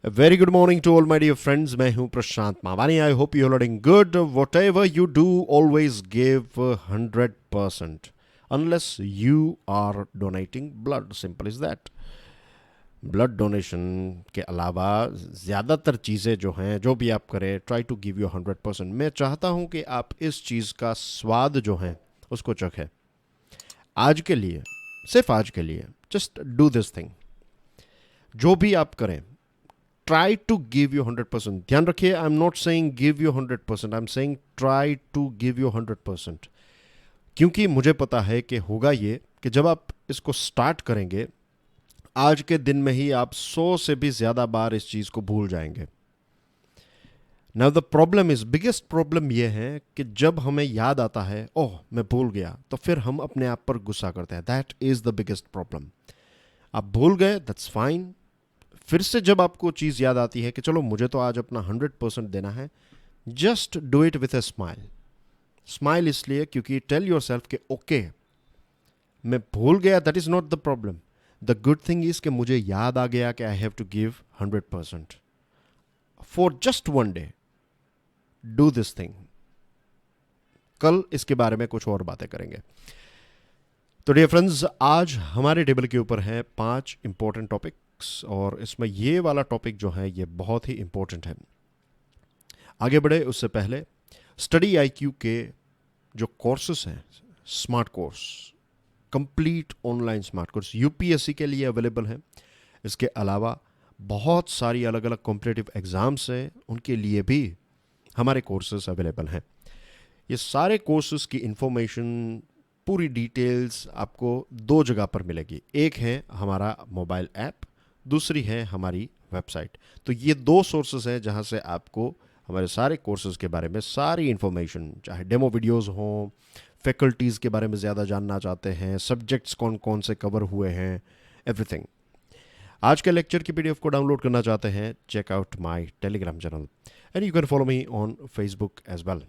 Very good morning to all my dear friends. मैं हूं Prashant Mawani. I hope you are looking good. Whatever you do always give 100% unless you are donating blood. Simple is that. Blood donation के अलावा ज़्यादातर चीज़ें जो हैं, जो भी आप करें, ट्राई टू गिव यू 100%। मैं चाहता हूं कि आप इस चीज़ का स्वाद जो है उसको चखें। आज के लिए, सिर्फ आज के लिए, जस्ट डू दिस थिंग। जो भी आप करें, ट्राई टू गिव यू 100%। ध्यान रखिए, I am not saying give you 100%, I am saying try to give you 100%। क्योंकि मुझे पता है कि होगा ये कि जब आप इसको स्टार्ट करेंगे, आज के दिन में ही आप 100 से भी ज़्यादा बार इस चीज़ को भूल जाएंगे। Now the problem is, biggest problem यह है कि जब हमें याद आता है ओह मैं भूल गया, तो फिर हम अपने आप पर गुस्सा करते हैं। That is the biggest problem. आप भूल गए, दैट्स फाइन। फिर से जब आपको चीज़ याद आती है कि चलो मुझे तो आज अपना 100% देना है, just do it with a smile. Smile इसलिए क्योंकि टेल योर सेल्फ कि ओके मैं भूल गया, that is not the problem. The good thing is कि मुझे याद आ गया कि I have to give 100%। For just one day do this thing. कल इसके बारे में कुछ और बातें करेंगे। तो डियर फ्रेंड्स, आज हमारे टेबल के ऊपर है 5 इंपॉर्टेंट टॉपिक्स, और इसमें ये वाला टॉपिक जो है ये बहुत ही इंपॉर्टेंट है। आगे बढ़े उससे पहले स्टडी आईक्यू के जो कोर्सेस हैं, smart course, complete online smart course UPSC के लिए अवेलेबल है। इसके अलावा बहुत सारी अलग अलग कॉम्पिटिटिव एग्ज़ाम्स हैं, उनके लिए भी हमारे कोर्सेस अवेलेबल हैं। ये सारे कोर्सेज की इंफॉर्मेशन, पूरी डिटेल्स आपको 2 जगह पर मिलेगी। एक है हमारा मोबाइल ऐप, दूसरी है हमारी वेबसाइट। तो ये 2 सोर्सेज हैं जहाँ से आपको हमारे सारे कोर्सेज के बारे में सारी इंफॉर्मेशन, चाहे डेमो वीडियोस हों, फैकल्टीज़ के बारे में ज़्यादा जानना चाहते हैं, सब्जेक्ट्स कौन कौन से कवर हुए हैं, एवरीथिंग। आज के लेक्चर की पीडीएफ को डाउनलोड करना चाहते हैं, check out my Telegram channel and you can follow me on Facebook as well.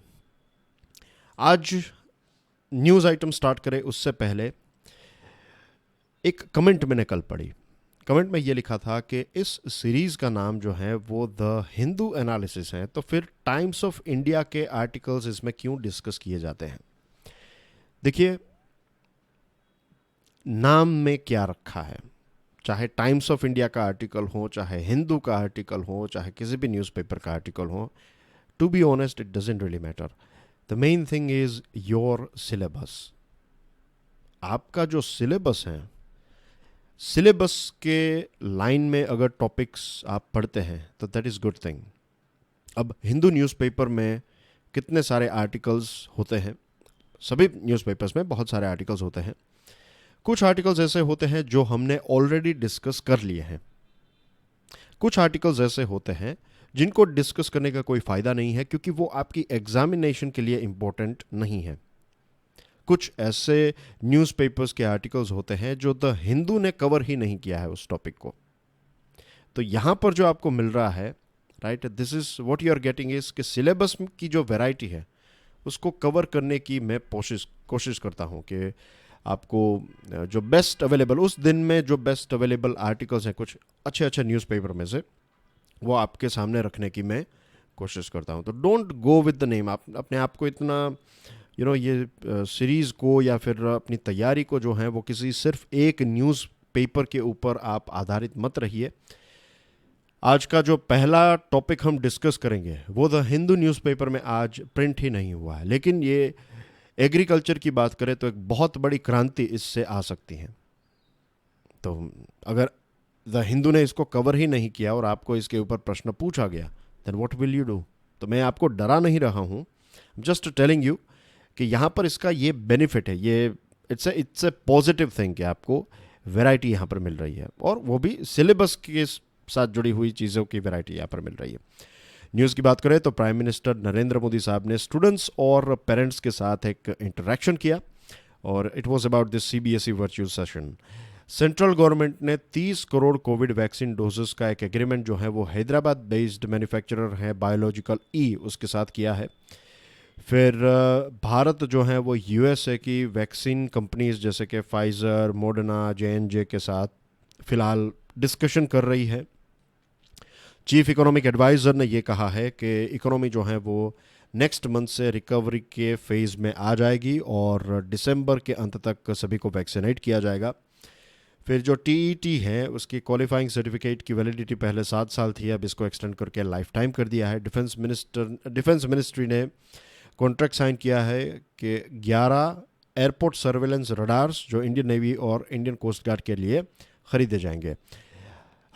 आज न्यूज़ आइटम स्टार्ट करें उससे पहले एक कमेंट मैंने कल पढ़ी। कमेंट में ये लिखा था कि इस सीरीज़ का नाम जो है वो द हिंदू एनालिसिस है, तो फिर टाइम्स ऑफ इंडिया के आर्टिकल्स इसमें क्यों डिस्कस किए जाते हैं। देखिए, नाम में क्या रखा है, चाहे टाइम्स ऑफ इंडिया का आर्टिकल हो, चाहे हिंदू का आर्टिकल हो, चाहे किसी भी न्यूज़पेपर का आर्टिकल हो, to be honest it doesn't really matter. The main thing is your syllabus. आपका जो सिलेबस है, सिलेबस के लाइन में अगर टॉपिक्स आप पढ़ते हैं तो दैट इज़ गुड थिंग। अब हिंदू न्यूज़पेपर में कितने सारे आर्टिकल्स होते हैं, सभी न्यूज़पेपर्स में बहुत सारे आर्टिकल्स होते हैं। कुछ आर्टिकल्स ऐसे होते हैं जो हमने ऑलरेडी डिस्कस कर लिए हैं, कुछ आर्टिकल्स ऐसे होते हैं जिनको डिस्कस करने का कोई फ़ायदा नहीं है क्योंकि वो आपकी एग्जामिनेशन के लिए इम्पोर्टेंट नहीं है। कुछ ऐसे न्यूज़पेपर्स के आर्टिकल्स होते हैं जो द हिंदू ने कवर ही नहीं किया है उस टॉपिक को। तो यहाँ पर जो आपको मिल रहा है, right, this is what you are getting is कि सिलेबस की जो वैरायटी है उसको कवर करने की मैं कोशिश करता हूँ कि आपको जो बेस्ट अवेलेबल उस दिन में, जो बेस्ट अवेलेबल आर्टिकल्स हैं कुछ अच्छे अच्छे न्यूज़पेपर में से, वो आपके सामने रखने की मैं कोशिश करता हूँ। तो don't go with the name. आप अपने आप को इतना ये सीरीज़ को या फिर अपनी तैयारी को जो है वो किसी सिर्फ एक न्यूज़पेपर के ऊपर आप आधारित मत रहिए। आज का जो पहला टॉपिक हम डिस्कस करेंगे वो द हिंदू न्यूज़पेपर में आज प्रिंट ही नहीं हुआ है, लेकिन ये एग्रीकल्चर की बात करें तो एक बहुत बड़ी क्रांति इससे आ सकती है। तो अगर द हिंदू ने इसको कवर ही नहीं किया और आपको इसके ऊपर प्रश्न पूछा गया, then what will you do. तो मैं आपको डरा नहीं रहा हूँ, जस्ट टेलिंग यू कि यहाँ पर इसका ये बेनिफिट है, ये इट्स ए पॉजिटिव थिंग कि आपको वैरायटी यहाँ पर मिल रही है, और वो भी सिलेबस के साथ जुड़ी हुई चीज़ों की वैरायटी यहाँ पर मिल रही है। न्यूज़ की बात करें तो प्राइम मिनिस्टर नरेंद्र मोदी साहब ने स्टूडेंट्स और पेरेंट्स के साथ एक इंटरेक्शन किया, और it was about this CBSE virtual session. Central government ने 30 करोड़ कोविड वैक्सीन डोजेस का एक एग्रीमेंट जो है वो हैदराबाद बेस्ड मैन्युफैक्चरर है बायोलॉजिकल ई, उसके साथ किया है। फिर भारत जो है वो यूएसए की वैक्सीन कंपनीज जैसे कि फाइज़र, मॉडर्ना, जे के साथ फ़िलहाल डिस्कशन कर रही है। चीफ इकोनॉमिक एडवाइज़र ने ये कहा है कि इकोनॉमी जो है वो नेक्स्ट मंथ से रिकवरी के फेज़ में आ जाएगी और दिसंबर के अंत तक सभी को वैक्सीनेट किया जाएगा। फिर जो टीईटी है उसकी क्वालिफाइंग सर्टिफिकेट की वैलिडिटी पहले 7 साल थी, अब इसको एक्सटेंड करके लाइफ टाइम कर दिया है। डिफेंस मिनिस्ट्री ने कॉन्ट्रैक्ट साइन किया है कि 11 एयरपोर्ट सर्वेलेंस रडार्स जो इंडियन नेवी और इंडियन कोस्ट गार्ड के लिए ख़रीदे जाएंगे।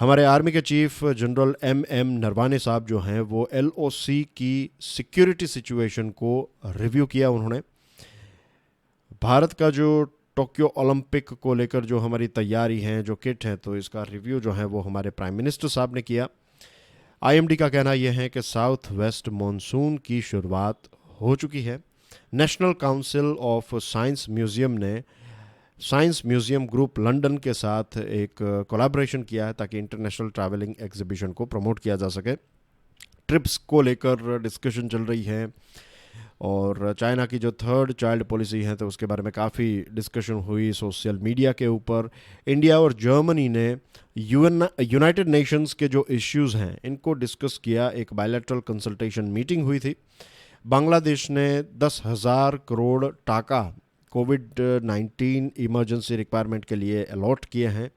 हमारे आर्मी के चीफ जनरल एम नरवाने साहब जो हैं वो एलओसी की सिक्योरिटी सिचुएशन को रिव्यू किया उन्होंने। भारत का जो टोक्यो ओलंपिक को लेकर जो हमारी तैयारी हैं, जो किट हैं, तो इसका रिव्यू जो है वो हमारे प्राइम मिनिस्टर साहब ने किया। आईएमडी का कहना यह है कि साउथ वेस्ट मानसून की शुरुआत हो चुकी है। National council of science museum ने साइंस म्यूज़ियम ग्रुप लंदन के साथ एक कोलैबोरेशन किया है ताकि इंटरनेशनल ट्रैवलिंग एग्जीबिशन को प्रमोट किया जा सके। ट्रिप्स को लेकर डिस्कशन चल रही है और चाइना की जो 3rd चाइल्ड पॉलिसी है तो उसके बारे में काफ़ी डिस्कशन हुई सोशल मीडिया के ऊपर। इंडिया और जर्मनी ने यूनाइटेड नेशंस के जो इश्यूज़ हैं इनको डिस्कस किया। एक बायलैटरल कंसल्टेशन मीटिंग हुई थी। बांग्लादेश ने 10,000 करोड़ टाका कोविड-19 इमरजेंसी रिक्वायरमेंट के लिए अलॉट किए हैं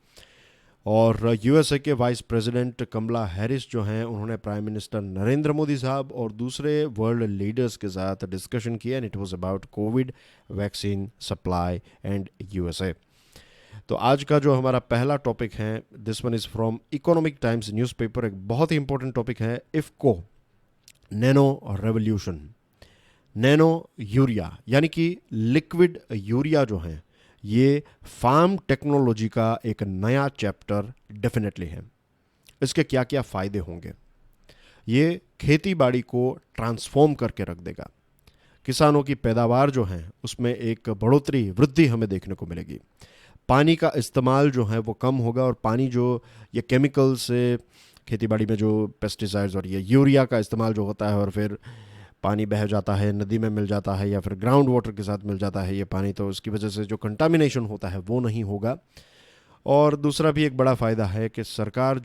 और यूएसए के वाइस प्रेसिडेंट कमला हैरिस जो हैं उन्होंने प्राइम मिनिस्टर नरेंद्र मोदी साहब और दूसरे वर्ल्ड लीडर्स के साथ डिस्कशन किया and it was about Covid vaccine supply and USA. तो आज का जो हमारा पहला टॉपिक है, this one is from economic times newspaper, एक बहुत ही इंपॉर्टेंट टॉपिक है, IFFCO nano revolution. Nano urea यानी कि लिक्विड यूरिया जो है ये फार्म टेक्नोलॉजी का एक नया चैप्टर डेफिनेटली है। इसके क्या क्या फ़ायदे होंगे? ये खेती बाड़ी को ट्रांसफॉर्म करके रख देगा। किसानों की पैदावार जो है उसमें एक बढ़ोतरी वृद्धि हमें देखने को मिलेगी। पानी का इस्तेमाल जो है वो कम होगा और पानी जो ये केमिकल से खेती बाड़ी में जो पेस्टिसाइड्स और ये यूरिया का इस्तेमाल जो होता है और फिर पानी बह जाता है, नदी में मिल जाता है या फिर ग्राउंड वाटर के साथ मिल जाता है ये पानी, तो उसकी वजह से जो कंटामिनेशन होता है वो नहीं होगा। और दूसरा भी एक बड़ा फ़ायदा है कि सरकार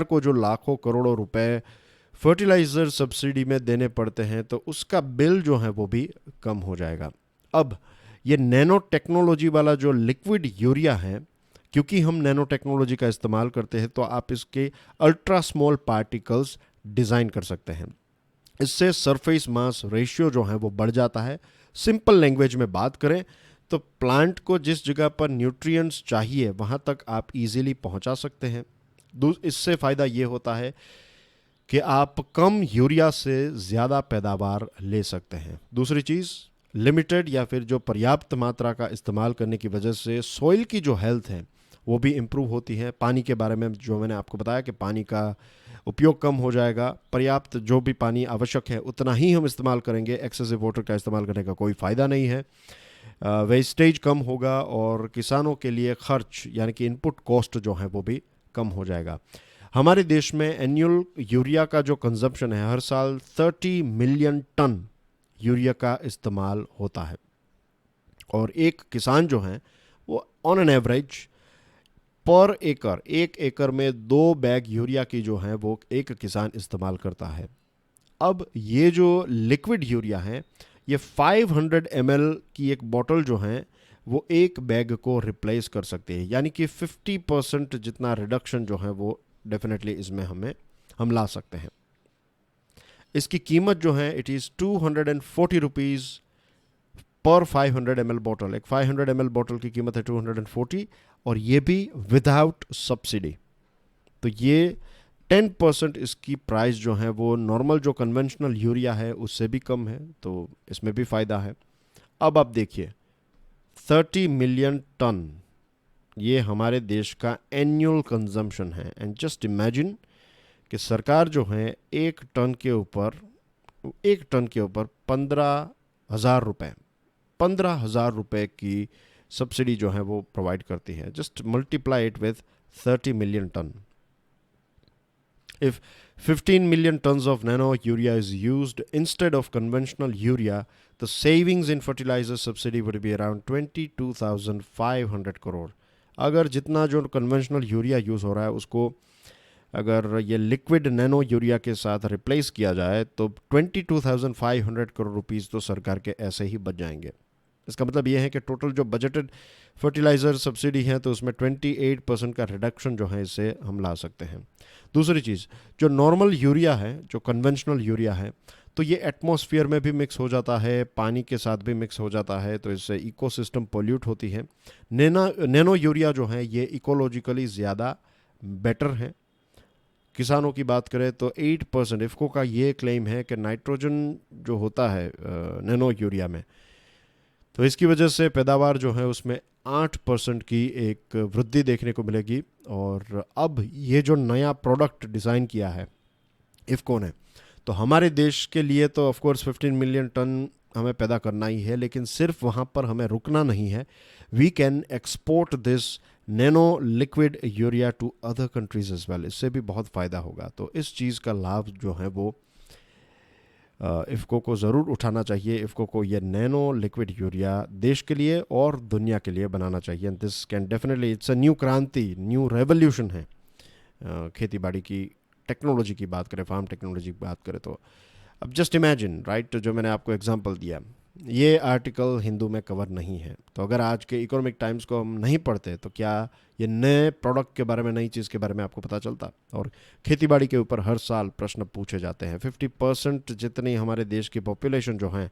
को जो लाखों करोड़ों रुपए फर्टिलाइज़र सब्सिडी में देने पड़ते हैं तो उसका बिल जो है वो भी कम हो जाएगा। अब ये नैनो टेक्नोलॉजी वाला जो लिक्विड यूरिया है, क्योंकि हम नैनो टेक्नोलॉजी का इस्तेमाल करते हैं तो आप इसके अल्ट्रा स्मॉल पार्टिकल्स डिज़ाइन कर सकते हैं। इससे सरफेस मास रेशियो जो है वो बढ़ जाता है। सिंपल लैंग्वेज में बात करें तो प्लांट को जिस जगह पर न्यूट्रिएंट्स चाहिए वहाँ तक आप इजीली पहुँचा सकते हैं। इससे फ़ायदा ये होता है कि आप कम यूरिया से ज़्यादा पैदावार ले सकते हैं। दूसरी चीज़, लिमिटेड या फिर जो पर्याप्त मात्रा का इस्तेमाल करने की वजह से सॉइल की जो हेल्थ है वो भी इम्प्रूव होती है। पानी के बारे में जो मैंने आपको बताया कि पानी का उपयोग कम हो जाएगा। पर्याप्त जो भी पानी आवश्यक है उतना ही हम इस्तेमाल करेंगे। एक्सेसिव वाटर का इस्तेमाल करने का कोई फ़ायदा नहीं है। वेस्टेज कम होगा और किसानों के लिए खर्च यानी कि इनपुट कॉस्ट जो है वो भी कम हो जाएगा। हमारे देश में एनुअल यूरिया का जो कंजप्शन है, हर साल 30 मिलियन टन यूरिया का इस्तेमाल होता है और एक किसान जो है वो ऑन एन एवरेज पर एकड़, 1 एकड़ में 2 बैग यूरिया की जो है वो एक किसान इस्तेमाल करता है। अब ये जो लिक्विड यूरिया है ये 500 ml की एक बॉटल जो है वो एक बैग को रिप्लेस कर सकती है, यानी कि 50% जितना रिडक्शन जो है वो डेफिनेटली इसमें हम ला सकते हैं। इसकी कीमत जो है इट इज़ 240 रुपीज़ पर 500 ml बॉटल। एक 500 ml बॉटल की कीमत है 240 और ये भी विदाउट सब्सिडी। तो ये 10% इसकी प्राइस जो है वो नॉर्मल जो कन्वेंशनल यूरिया है उससे भी कम है, तो इसमें भी फ़ायदा है। अब आप देखिए 30 मिलियन टन ये हमारे देश का एनुअल कंजम्पशन है एंड जस्ट इमेजिन कि सरकार जो है एक टन के ऊपर 15,000 रुपए की सब्सिडी जो है वो प्रोवाइड करती है। Just multiply it with 30 million ton. If 15 million tons of nano urea is used instead of conventional urea, the savings in fertilizer subsidy would be around 22,500 crore. अगर जितना जो कन्वेंशनल यूरिया यूज़ हो रहा है उसको अगर ये लिक्विड नैनो यूरिया के साथ रिप्लेस किया जाए तो 22,500 करोड़ रुपीस तो सरकार के ऐसे ही बच जाएंगे। इसका मतलब ये है कि टोटल जो बजटेड फर्टिलाइज़र सब्सिडी है तो उसमें 28% का रिडक्शन जो है इससे हम ला सकते हैं। दूसरी चीज़, जो नॉर्मल यूरिया है, जो कन्वेंशनल यूरिया है, तो ये एटमॉस्फेयर में भी मिक्स हो जाता है, पानी के साथ भी मिक्स हो जाता है, तो इससे इकोसिस्टम पोल्यूट होती है। नैनो यूरिया जो है ये इकोलॉजिकली ज़्यादा बेटर है। किसानों की बात करें तो 8% इफ़को का ये क्लेम है कि नाइट्रोजन जो होता है नैनो यूरिया में, तो इसकी वजह से पैदावार जो है उसमें 8% की एक वृद्धि देखने को मिलेगी। और अब ये जो नया प्रोडक्ट डिज़ाइन किया है इफ़को ने, तो हमारे देश के लिए तो ऑफ कोर्स 15 मिलियन टन हमें पैदा करना ही है, लेकिन सिर्फ वहाँ पर हमें रुकना नहीं है। We can export this nano liquid urea to other countries as well. इससे भी बहुत फ़ायदा होगा। तो इस चीज़ का लाभ जो है वो इफ़को को ज़रूर उठाना चाहिए। इफ़को को ये नैनो लिक्विड यूरिया देश के लिए और दुनिया के लिए बनाना चाहिए। This can definitely, it's a new क्रांति, न्यू रेवोल्यूशन है खेती बाड़ी की टेक्नोलॉजी की बात करें, फार्म टेक्नोलॉजी की बात करें तो। अब जस्ट इमेजिन, राइट, जो मैंने आपको एग्जांपल दिया, ये आर्टिकल हिंदू में कवर नहीं है, तो अगर आज के इकोनॉमिक टाइम्स को हम नहीं पढ़ते तो क्या ये नए प्रोडक्ट के बारे में, नई चीज़ के बारे में आपको पता चलता? और खेतीबाड़ी के ऊपर हर साल प्रश्न पूछे जाते हैं। 50% जितनी हमारे देश की पॉपुलेशन जो है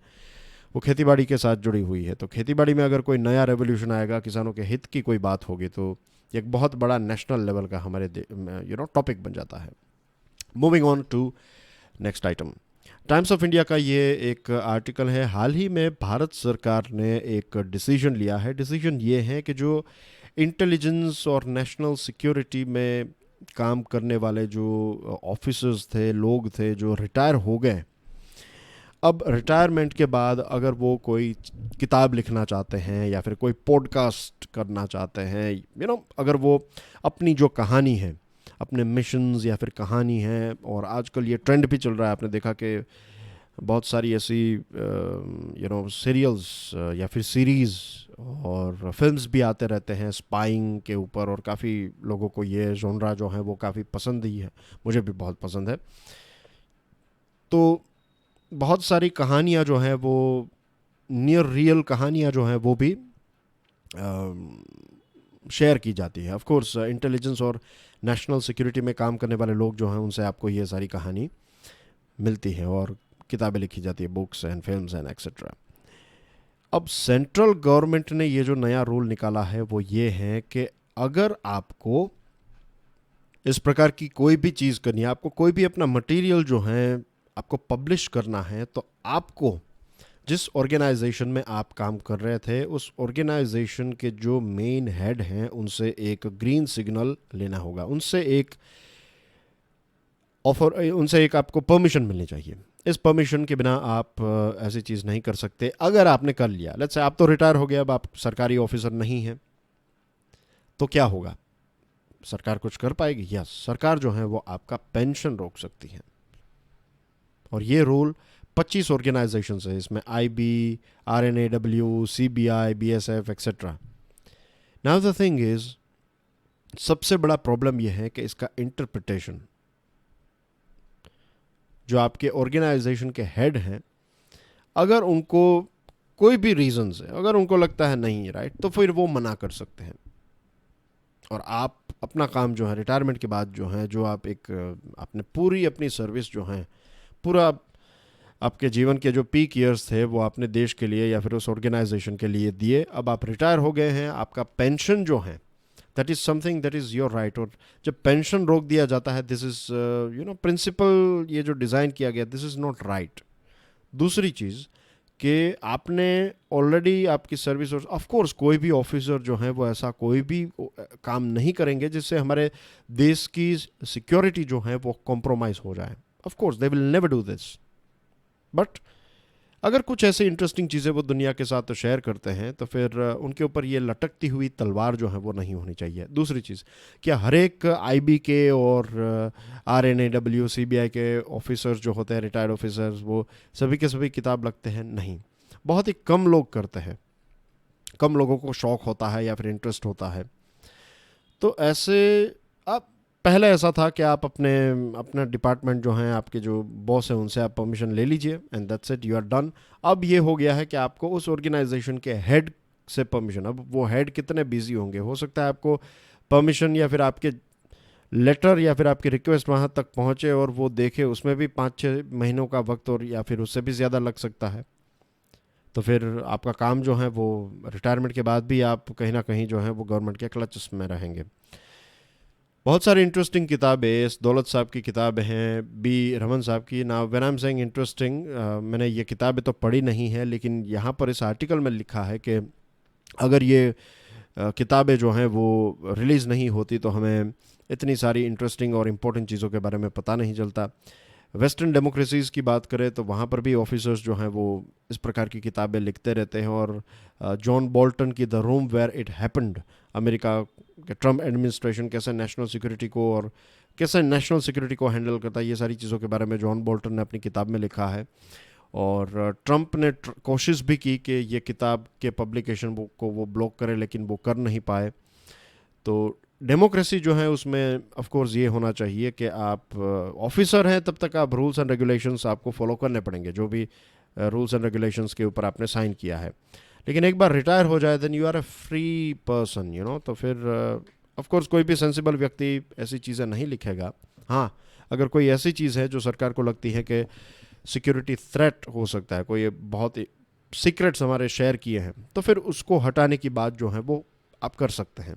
वो खेतीबाड़ी के साथ जुड़ी हुई है। तो खेतीबाड़ी में अगर कोई नया रेवोल्यूशन आएगा, किसानों के हित की कोई बात होगी, तो एक बहुत बड़ा नेशनल लेवल का हमारे टॉपिक बन जाता है। Moving on to next item, Times of India का ये एक आर्टिकल है। हाल ही में भारत सरकार ने एक डिसीजन लिया है। डिसीजन ये है कि जो इंटेलिजेंस और नेशनल सिक्योरिटी में काम करने वाले जो ऑफिसर्स थे, लोग थे जो रिटायर हो गए, अब रिटायरमेंट के बाद अगर वो कोई किताब लिखना चाहते हैं या फिर कोई पॉडकास्ट करना चाहते हैं, अगर वो अपनी जो कहानी है, अपने मिशंस या फिर कहानी है, और आजकल ये ट्रेंड भी चल रहा है, आपने देखा कि बहुत सारी ऐसी सीरियल्स या फिर सीरीज़ और फिल्म्स भी आते रहते हैं स्पाइंग के ऊपर, और काफ़ी लोगों को ये जोनरा जो है वो काफ़ी पसंद ही है, मुझे भी बहुत पसंद है। तो बहुत सारी कहानियाँ जो हैं वो नियर रियल कहानियाँ जो हैं वो भी शेयर की जाती है। ऑफ कोर्स इंटेलिजेंस और नेशनल सिक्योरिटी में काम करने वाले लोग जो हैं उनसे आपको ये सारी कहानी मिलती है और किताबें लिखी जाती है, books and films and etcetera. अब सेंट्रल गवर्नमेंट ने ये जो नया रूल निकाला है वो ये है कि अगर आपको इस प्रकार की कोई भी चीज़ करनी है, आपको कोई भी अपना मटेरियल जो है आपको पब्लिश करना है, तो आपको जिस ऑर्गेनाइजेशन में आप काम कर रहे थे उस ऑर्गेनाइजेशन के जो मेन हेड हैं उनसे एक ग्रीन सिग्नल लेना होगा, उनसे एक आपको परमिशन मिलनी चाहिए। इस परमिशन के बिना आप ऐसी चीज़ नहीं कर सकते। अगर आपने कर लिया, लेट्स से आप तो रिटायर हो गए, अब आप सरकारी ऑफिसर नहीं हैं, तो क्या होगा? सरकार कुछ कर पाएगी? यस, सरकार जो है वो आपका पेंशन रोक सकती है। और ये रूल 25 ऑर्गेनाइजेशन है, इसमें IB, RNAW, CBI, BSF etcetera. Now the thing is, सबसे बड़ा प्रॉब्लम यह है कि इसका इंटरप्रिटेशन, जो आपके ऑर्गेनाइजेशन के हेड हैं, अगर उनको कोई भी रीज़न से अगर उनको लगता है नहीं राइट, तो फिर वो मना कर सकते हैं। और आप अपना काम जो है रिटायरमेंट के बाद जो है, जो आप आपने पूरी अपनी सर्विस जो है, पूरा आपके जीवन के जो पीक ईयर्स थे वो आपने देश के लिए या फिर उस ऑर्गेनाइजेशन के लिए दिए, अब आप रिटायर हो गए हैं, आपका पेंशन जो है that is something that is your right. और जब पेंशन रोक दिया जाता है, दिस इज़ प्रिंसिपल, ये जो डिज़ाइन किया गया, दिस इज़ नॉट राइट। दूसरी चीज़ कि आपने ऑलरेडी आपकी सर्विस, और ऑफ कोर्स कोई भी ऑफिसर जो है वो ऐसा कोई भी काम नहीं करेंगे जिससे हमारे देश की सिक्योरिटी जो है वो कॉम्प्रोमाइज़ हो जाए। Of course they will never do this, but अगर कुछ ऐसी इंटरेस्टिंग चीज़ें वो दुनिया के साथ शेयर करते हैं तो फिर उनके ऊपर ये लटकती हुई तलवार जो है वो नहीं होनी चाहिए। दूसरी चीज़, क्या हर एक IB के और RNAW, CBI के ऑफिसर्स जो होते हैं, रिटायर्ड ऑफिसर्स, वो सभी के सभी किताब लगते हैं? नहीं, बहुत ही कम लोग करते हैं, कम लोगों को शौक़ होता है या फिर इंटरेस्ट होता है। तो ऐसे अब पहले ऐसा था कि आप अपना डिपार्टमेंट जो है, आपके जो बॉस है, उनसे आप परमिशन ले लीजिए and that's it, you are done. अब ये हो गया है कि आपको उस ऑर्गेनाइजेशन के हेड से परमिशन, अब वो हेड कितने बिजी होंगे, हो सकता है आपको परमिशन या फिर आपके लेटर या फिर आपकी रिक्वेस्ट वहाँ तक पहुँचे और वो देखे, उसमें भी 5-6 महीनों का वक्त और या फिर उससे भी ज़्यादा लग सकता है। तो फिर आपका काम जो है वो रिटायरमेंट के बाद भी आप कहीं ना कहीं जो है वो गवर्नमेंट के क्लच में रहेंगे। बहुत सारी इंटरेस्टिंग किताबें, इस दौलत साहब की किताबें हैं, बी रमन साहब की। ना when I am saying interesting, मैंने ये किताबें तो पढ़ी नहीं है, लेकिन यहाँ पर इस आर्टिकल में लिखा है कि अगर ये किताबें जो हैं वो रिलीज़ नहीं होती तो हमें इतनी सारी इंटरेस्टिंग और इम्पोर्टेंट चीज़ों के बारे में पता नहीं चलता। वेस्टर्न डेमोक्रेसीज़ की बात करें तो वहाँ पर भी ऑफिसर्स जो हैं वो इस प्रकार की किताबें लिखते रहते हैं। और जॉन बोल्टन की the room where it happened, America के ट्रम्प एडमिनिस्ट्रेशन कैसे नेशनल सिक्योरिटी को और कैसे नेशनल सिक्योरिटी को हैंडल करता है, ये सारी चीज़ों के बारे में जॉन बोल्टन ने अपनी किताब में लिखा है। और ट्रम्प ने कोशिश भी की कि ये किताब के पब्लिकेशन को वो ब्लॉक करे, लेकिन वो कर नहीं पाए। तो डेमोक्रेसी जो है उसमें ऑफ कोर्स ये होना चाहिए कि आप ऑफिसर हैं तब तक आप रूल्स एंड रेगुलेशंस आपको फॉलो करने पड़ेंगे, जो भी रूल्स एंड रेगुलेशंस के ऊपर आपने साइन किया है। लेकिन एक बार रिटायर हो जाए then you are a free person, you know. तो फिर ऑफ कोर्स कोई भी सेंसिबल व्यक्ति ऐसी चीज़ें नहीं लिखेगा। हाँ, अगर कोई ऐसी चीज़ है जो सरकार को लगती है कि सिक्योरिटी थ्रेट हो सकता है, कोई बहुत सीक्रेट्स हमारे शेयर किए हैं, तो फिर उसको हटाने की बात जो है वो आप कर सकते हैं।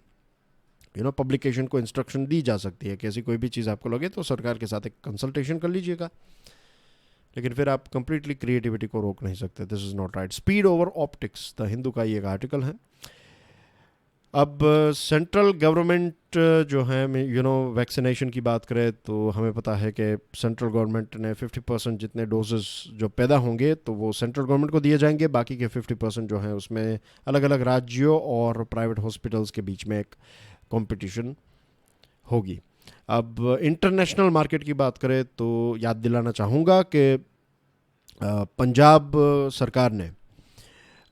यू नो, पब्लिकेशन को इंस्ट्रक्शन दी जा सकती है कि ऐसी कोई भी चीज़ आपको लगे तो सरकार के साथ एक कंसल्टेशन कर लीजिएगा। लेकिन फिर आप कंप्लीटली क्रिएटिविटी को रोक नहीं सकते। This is not right. Speed over optics, the Hindu का ये एक आर्टिकल है। अब सेंट्रल गवर्नमेंट जो है, यू नो, वैक्सीनेशन की बात करें तो हमें पता है कि सेंट्रल गवर्नमेंट ने 50% जितने डोजेस जो पैदा होंगे तो वो सेंट्रल गवर्नमेंट को दिए जाएंगे। बाकी के 50% जो है उसमें अलग अलग राज्यों और प्राइवेट हॉस्पिटल्स के बीच में एक कंपटीशन होगी। अब इंटरनेशनल मार्केट की बात करें तो याद दिलाना चाहूँगा कि पंजाब सरकार ने,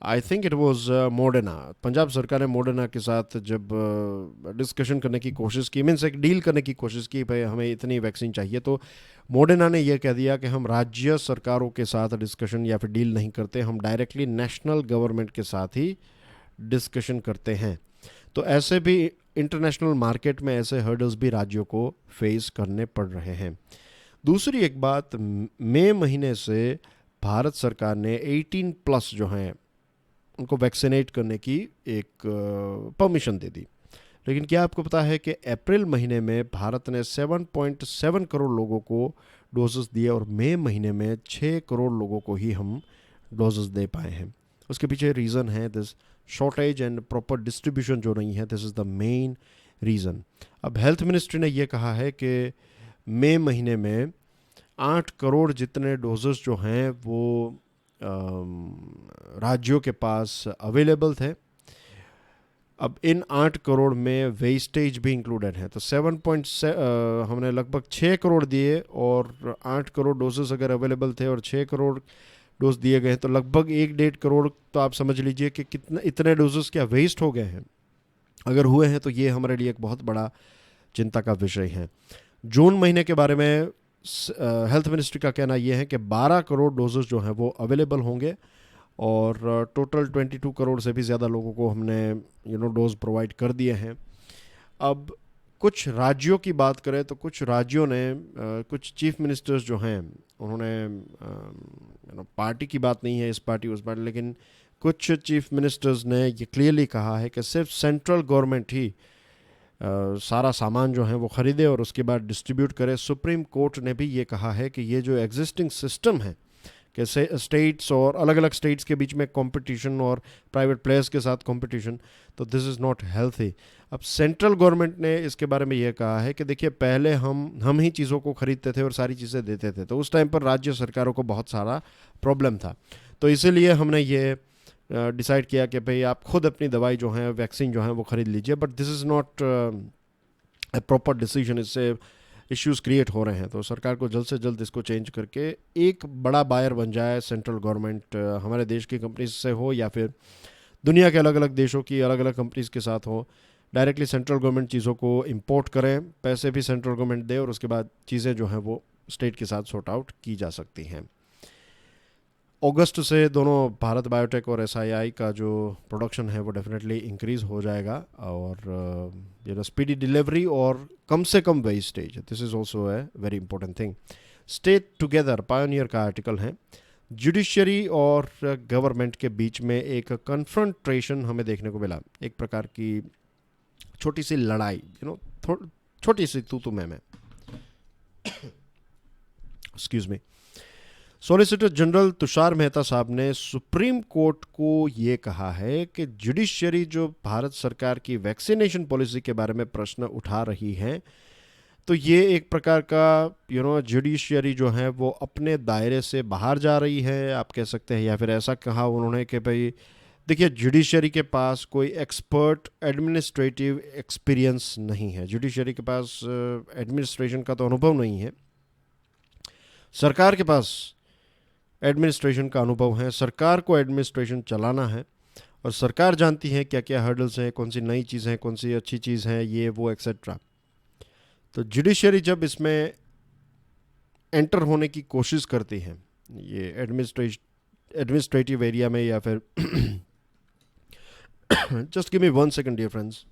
I think it was Moderna, Punjab सरकार ने मॉडर्ना के साथ जब डिस्कशन करने की कोशिश की, मीन्स एक डील करने की कोशिश की, भाई हमें इतनी वैक्सीन चाहिए, तो मॉडर्ना ने यह कह दिया कि हम राज्य सरकारों के साथ डिस्कशन या फिर डील नहीं करते, हम डायरेक्टली नेशनल गवर्नमेंट के साथ ही डिस्कशन करते हैं। तो ऐसे भी इंटरनेशनल मार्केट में ऐसे हर्डल्स भी राज्यों को फेस करने पड़ रहे हैं। दूसरी एक बात, मई महीने से भारत सरकार ने 18 प्लस जो हैं उनको वैक्सीनेट करने की एक परमिशन दे दी। लेकिन क्या आपको पता है कि अप्रैल महीने में भारत ने 7.7 करोड़ लोगों को डोजेस दिए और मई महीने में 6 करोड़ लोगों को ही हम डोजेस दे पाए हैं। उसके पीछे रीज़न है this shortage and proper distribution जो नहीं है, this is the main reason. अब हेल्थ मिनिस्ट्री ने यह कहा है कि मई महीने में 8 करोड़ जितने डोजेस जो हैं वो राज्यों के पास अवेलेबल थे। अब इन 8 करोड़ में वेस्टेज भी इंक्लूडेड है, तो 7 हमने लगभग 6 करोड़ दिए और 8 करोड़ डोजेस अगर अवेलेबल थे और 6 करोड़ डोज दिए गए तो लगभग 1-1.5 करोड़, तो आप समझ लीजिए कि कितने इतने डोजेस क्या वेस्ट हो गए हैं। अगर हुए हैं तो ये हमारे लिए एक बहुत बड़ा चिंता का विषय है। जून महीने के बारे में हेल्थ मिनिस्ट्री का कहना यह है कि 12 करोड़ डोजेस जो हैं वो अवेलेबल होंगे और टोटल 22 करोड़ से भी ज़्यादा लोगों को हमने डोज प्रोवाइड कर दिए हैं। अब कुछ राज्यों की बात करें तो कुछ राज्यों ने कुछ चीफ मिनिस्टर्स जो हैं उन्होंने पार्टी की बात नहीं है, इस पार्टी उस पार्टी, लेकिन कुछ चीफ मिनिस्टर्स ने ये क्लियरली कहा है कि सिर्फ सेंट्रल गवर्नमेंट ही सारा सामान जो है वो ख़रीदे और उसके बाद डिस्ट्रीब्यूट करे। सुप्रीम कोर्ट ने भी ये कहा है कि ये जो एग्जिस्टिंग सिस्टम है कि स्टेट्स और अलग अलग स्टेट्स के बीच में कंपटीशन और प्राइवेट प्लेयर्स के साथ कंपटीशन, तो दिस इज़ नॉट हेल्थी। अब सेंट्रल गवर्नमेंट ने इसके बारे में ये कहा है कि देखिए पहले हम ही चीज़ों को ख़रीदते थे और सारी चीज़ें देते थे, तो उस टाइम पर राज्य सरकारों को बहुत सारा प्रॉब्लम था। तो इसीलिए हमने ये डिसाइड किया कि भाई आप खुद अपनी दवाई जो है, वैक्सीन जो है वो ख़रीद लीजिए, but this is not a proper decision. इससे इश्यूज़ क्रिएट हो रहे हैं, तो सरकार को जल्द से जल्द इसको चेंज करके एक बड़ा बायर बन जाए सेंट्रल गवर्नमेंट, हमारे देश की कंपनीज से हो या फिर दुनिया के अलग अलग देशों की अलग अलग कंपनीज के साथ हो, डायरेक्टली सेंट्रल गवर्नमेंट चीज़ों को इंपोर्ट करे, पैसे भी सेंट्रल गवर्नमेंट दे और उसके बाद चीज़ें जो हैं वो स्टेट के साथ सॉर्ट आउट की जा सकती हैं। अगस्त से दोनों भारत बायोटेक और एसआईआई का जो प्रोडक्शन है वो डेफिनेटली इंक्रीज हो जाएगा और स्पीडी डिलीवरी और कम से कम wastage, this is also a very important thing. Stay together Pioneer का आर्टिकल है। जुडिशरी और गवर्नमेंट के बीच में एक कन्फ्रंट्रेशन हमें देखने को मिला, एक प्रकार की छोटी सी लड़ाई, छोटी सी तू मैं excuse me. Solicitor general Tushar Mehta साहब ने सुप्रीम कोर्ट को ये कहा है कि जुडिशरी जो भारत सरकार की वैक्सीनेशन पॉलिसी के बारे में प्रश्न उठा रही है, तो ये एक प्रकार का जुडिशरी जो है वो अपने दायरे से बाहर जा रही है, आप कह सकते हैं। या फिर ऐसा कहा उन्होंने कि भाई देखिए, जुडिशरी के पास कोई एक्सपर्ट एडमिनिस्ट्रेटिव एक्सपीरियंस नहीं है, जुडिशरी के पास एडमिनिस्ट्रेशन का तो अनुभव नहीं है। सरकार के पास एडमिनिस्ट्रेशन का अनुभव है, सरकार को एडमिनिस्ट्रेशन चलाना है और सरकार जानती है क्या क्या हर्डल्स हैं, कौन सी नई चीज़ हैं, कौन सी अच्छी चीज़ है, ये वो एक्सेट्रा। तो जुडिशरी जब इसमें एंटर होने की कोशिश करती है ये एडमिनिस्ट्रेटिव एरिया में, या फिर just give me 1 second dear friends.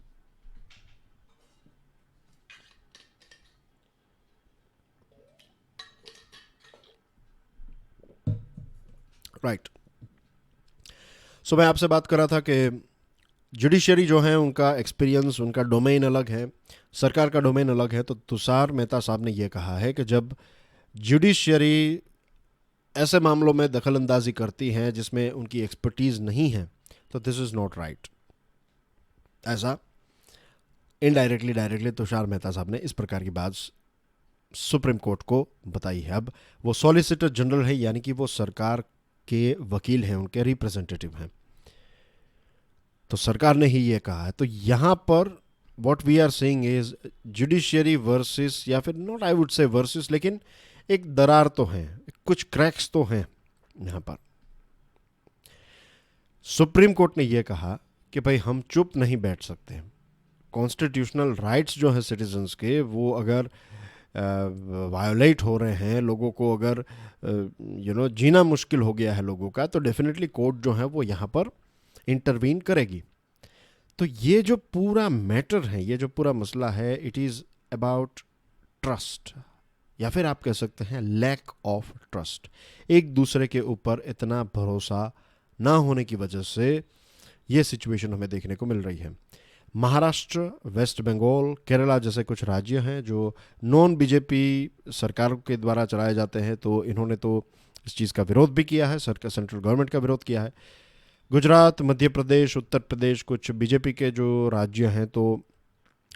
Right, so मैं आपसे बात कर रहा था कि जुडिशरी जो है उनका एक्सपीरियंस, उनका डोमेन अलग है, सरकार का डोमेन अलग है। तो तुषार मेहता साहब ने यह कहा है कि जब जुडिशरी ऐसे मामलों में दखल अंदाजी करती है जिसमें उनकी एक्सपर्टीज़ नहीं है, तो दिस इज़ नॉट राइट। ऐसा इनडायरेक्टली डायरेक्टली तुषार मेहता साहब ने इस प्रकार की बात सुप्रीम कोर्ट को बताई है। अब वो सॉलिसिटर जनरल है, यानी कि वो सरकार के वकील हैं, उनके रिप्रेजेंटेटिव हैं, तो सरकार ने ही ये कहा है। तो यहाँ पर what we are saying is judiciary versus, या फिर not I would say versus, लेकिन एक दरार तो है, कुछ क्रैक्स तो हैं यहाँ पर। सुप्रीम कोर्ट ने यह कहा कि भाई हम चुप नहीं बैठ सकते, कॉन्स्टिट्यूशनल राइट्स जो है सिटीजन्स के, वो अगर वायोलेट हो रहे हैं, लोगों को अगर जीना मुश्किल हो गया है लोगों का, तो डेफिनेटली कोर्ट जो है वो यहाँ पर इंटरवीन करेगी। तो ये जो पूरा मैटर है, ये जो पूरा मसला है, इट इज़ अबाउट ट्रस्ट, या फिर आप कह सकते हैं लैक ऑफ ट्रस्ट। एक दूसरे के ऊपर इतना भरोसा ना होने की वजह से ये सिचुएशन हमें देखने को मिल रही है। महाराष्ट्र, वेस्ट बंगाल, केरला जैसे कुछ राज्य हैं जो नॉन बीजेपी सरकार के द्वारा चलाए जाते हैं, तो इन्होंने तो इस चीज़ का विरोध भी किया है, सरकार सेंट्रल गवर्नमेंट का विरोध किया है। गुजरात, मध्य प्रदेश, उत्तर प्रदेश, कुछ बीजेपी के जो राज्य हैं, तो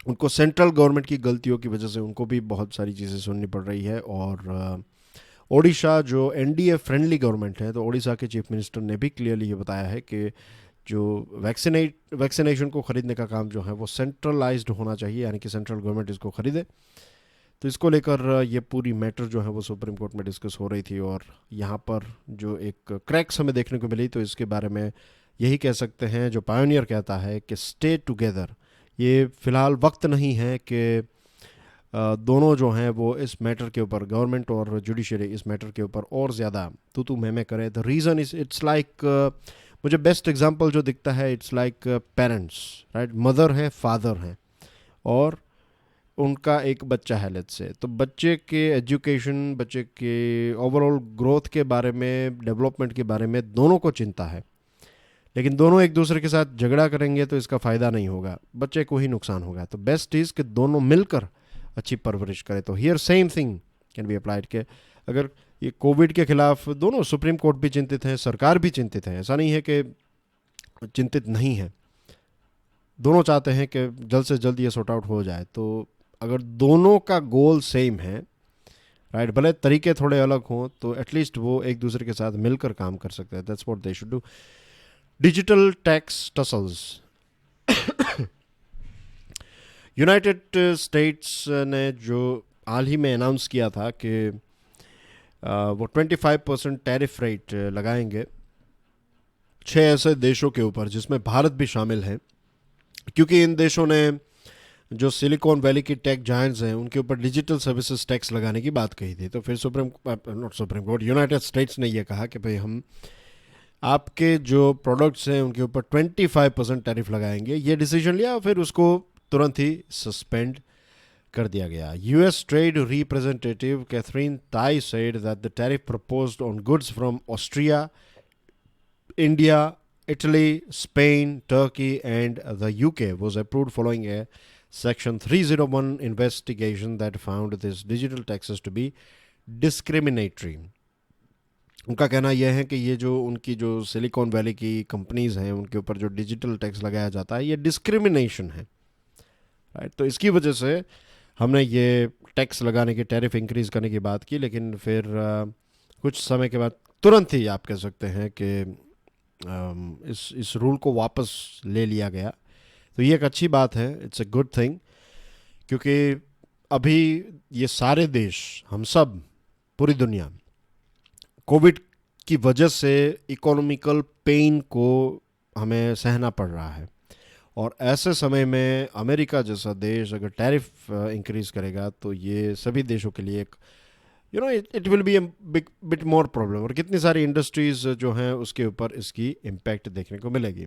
उनको सेंट्रल गवर्नमेंट की गलतियों की वजह से उनको भी बहुत सारी चीज़ें सुननी पड़ रही है। और ओडिशा जो एनडीए फ्रेंडली गवर्नमेंट है, तो ओडिशा के चीफ मिनिस्टर ने भी क्लियरली ये बताया है कि जो वैक्सीनेशन को ख़रीदने का काम जो है वो सेंट्रलाइज्ड होना चाहिए, यानी कि सेंट्रल गवर्नमेंट इसको ख़रीदे। तो इसको लेकर ये पूरी मैटर जो है वो सुप्रीम कोर्ट में डिस्कस हो रही थी, और यहाँ पर जो एक क्रैक्स हमें देखने को मिली, तो इसके बारे में यही कह सकते हैं जो पायोनियर कहता है कि स्टे टुगेदर। ये फ़िलहाल वक्त नहीं है कि दोनों जो हैं वो इस मैटर के ऊपर, गवर्नमेंट और जुडिशरी इस मैटर के ऊपर और ज़्यादा तू मैं करें। The reason is it's like, मुझे बेस्ट एग्जांपल जो दिखता है, it's like parents, right, mother है, फादर हैं, और उनका एक बच्चा है लेट्स से, तो बच्चे के एजुकेशन, बच्चे के ओवरऑल ग्रोथ के बारे में, डेवलपमेंट के बारे में दोनों को चिंता है, लेकिन दोनों एक दूसरे के साथ झगड़ा करेंगे तो इसका फ़ायदा नहीं होगा, बच्चे को ही नुकसान होगा। तो बेस्ट इज़ कि दोनों मिलकर अच्छी परवरिश करें। तो here same thing can be applied के अगर ये कोविड के खिलाफ दोनों, सुप्रीम कोर्ट भी चिंतित है, सरकार भी चिंतित है, ऐसा नहीं है कि चिंतित नहीं है, दोनों चाहते हैं कि जल्द से जल्द ये सॉर्ट आउट हो जाए। तो अगर दोनों का गोल सेम है, राइट, भले तरीके थोड़े अलग हों, तो एटलीस्ट वो एक दूसरे के साथ मिलकर काम कर सकते हैं। That's what they should do. Digital tax tassels, United states ने जो हाल ही में अनाउंस किया था कि वो 25% टैरिफ रेट लगाएंगे 6 ऐसे देशों के ऊपर, जिसमें भारत भी शामिल है, क्योंकि इन देशों ने जो सिलिकॉन वैली की टेक जायंट्स हैं उनके ऊपर डिजिटल सर्विसेज टैक्स लगाने की बात कही थी। तो फिर सुप्रीम कोर्ट यूनाइटेड स्टेट्स ने यह कहा कि भाई हम आपके जो प्रोडक्ट्स हैं उनके ऊपर 25% टैरिफ लगाएंगे। ये डिसीजन लिया और फिर उसको तुरंत ही सस्पेंड कर दिया गया। यूएस ट्रेड रिप्रेजेंटेटिव कैथरीन ताई said that the tariff proposed on goods from Austria, India, Italy, Spain, Turkey, and the UK was approved following a Section 301 investigation that found these digital taxes to be discriminatory. उनका कहना यह है कि ये जो उनकी जो सिलिकॉन वैली की कंपनीज हैं उनके ऊपर जो डिजिटल टैक्स लगाया जाता है ये डिस्क्रिमिनेशन है, राइट। तो इसकी वजह से हमने ये टैक्स लगाने की, टैरिफ इंक्रीज करने की बात की, लेकिन फिर कुछ समय के बाद तुरंत ही आप कह सकते हैं कि इस रूल को वापस ले लिया गया। तो ये एक अच्छी बात है, इट्स अ गुड थिंग, क्योंकि अभी ये सारे देश, हम सब, पूरी दुनिया कोविड की वजह से इकोनॉमिकल पेन को हमें सहना पड़ रहा है। और ऐसे समय में अमेरिका जैसा देश अगर टैरिफ इंक्रीज करेगा तो ये सभी देशों के लिए एक it will be bit more problem. और कितनी सारी इंडस्ट्रीज जो हैं उसके ऊपर इसकी इम्पैक्ट देखने को मिलेगी।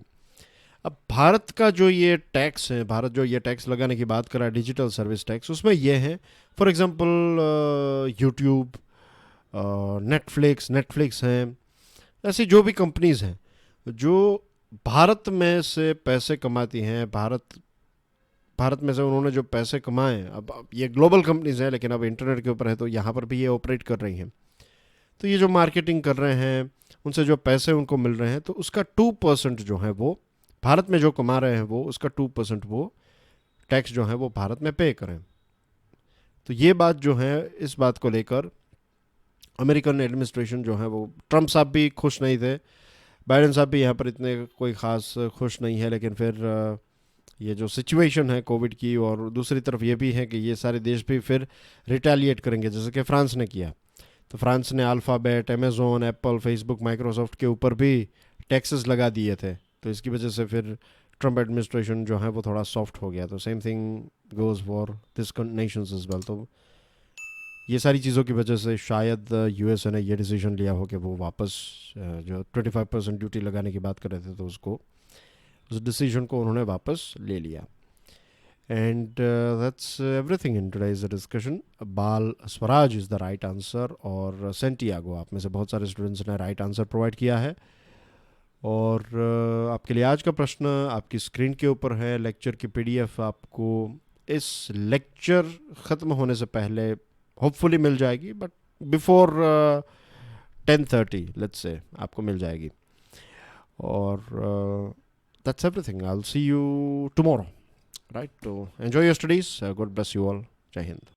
अब भारत का जो ये टैक्स है, भारत जो ये टैक्स लगाने की बात कर रहा है, डिजिटल सर्विस टैक्स, उसमें ये है फॉर एग्जांपल यूट्यूब, नेटफ्लिक्स हैं, ऐसी जो भी कंपनीज हैं जो भारत में से पैसे कमाती हैं, भारत में से उन्होंने जो पैसे कमाए, अब ये ग्लोबल कंपनीज हैं लेकिन अब इंटरनेट के ऊपर है तो यहाँ पर भी ये ऑपरेट कर रही हैं। तो ये जो मार्केटिंग कर रहे हैं उनसे जो पैसे उनको मिल रहे हैं तो उसका 2% जो है वो भारत में जो कमा रहे हैं वो उसका 2% वो टैक्स जो है वो भारत में पे करें। तो ये बात जो है, इस बात को लेकर अमेरिकन एडमिनिस्ट्रेशन जो है वो, ट्रम्प साहब भी खुश नहीं थे, बाइडेन साहब भी यहाँ पर इतने कोई ख़ास खुश नहीं है, लेकिन फिर ये जो सिचुएशन है कोविड की, और दूसरी तरफ ये भी है कि ये सारे देश भी फिर रिटेलिएट करेंगे जैसे कि फ्रांस ने किया। तो फ्रांस ने alphabet, Amazon, Apple, Facebook, Microsoft के ऊपर भी टैक्सेस लगा दिए थे। तो इसकी वजह से फिर ट्रम्प एडमिनिस्ट्रेशन जो है वो थोड़ा सॉफ्ट हो गया। तो same thing goes for this nations as well. तो ये सारी चीज़ों की वजह से शायद यूएसए ने ये डिसीजन लिया हो कि वो वापस जो 25% ड्यूटी लगाने की बात कर रहे थे तो उस डिसीजन को उन्होंने वापस ले लिया। And that's everything in today's discussion. Bal Swaraj is the right answer, और सेंटियागो, आप में से बहुत सारे स्टूडेंट्स ने राइट आंसर प्रोवाइड किया है। और आपके लिए आज का प्रश्न आपकी स्क्रीन के ऊपर है। लेक्चर की पीडीएफ आपको इस लेक्चर ख़त्म होने से पहले होपफुली मिल जाएगी, बट बिफोर 10:30 लेट्स से आपको मिल जाएगी। और that's everything. I'll see you tomorrow. Right? So enjoy your studies. God bless you all. Jai Hind.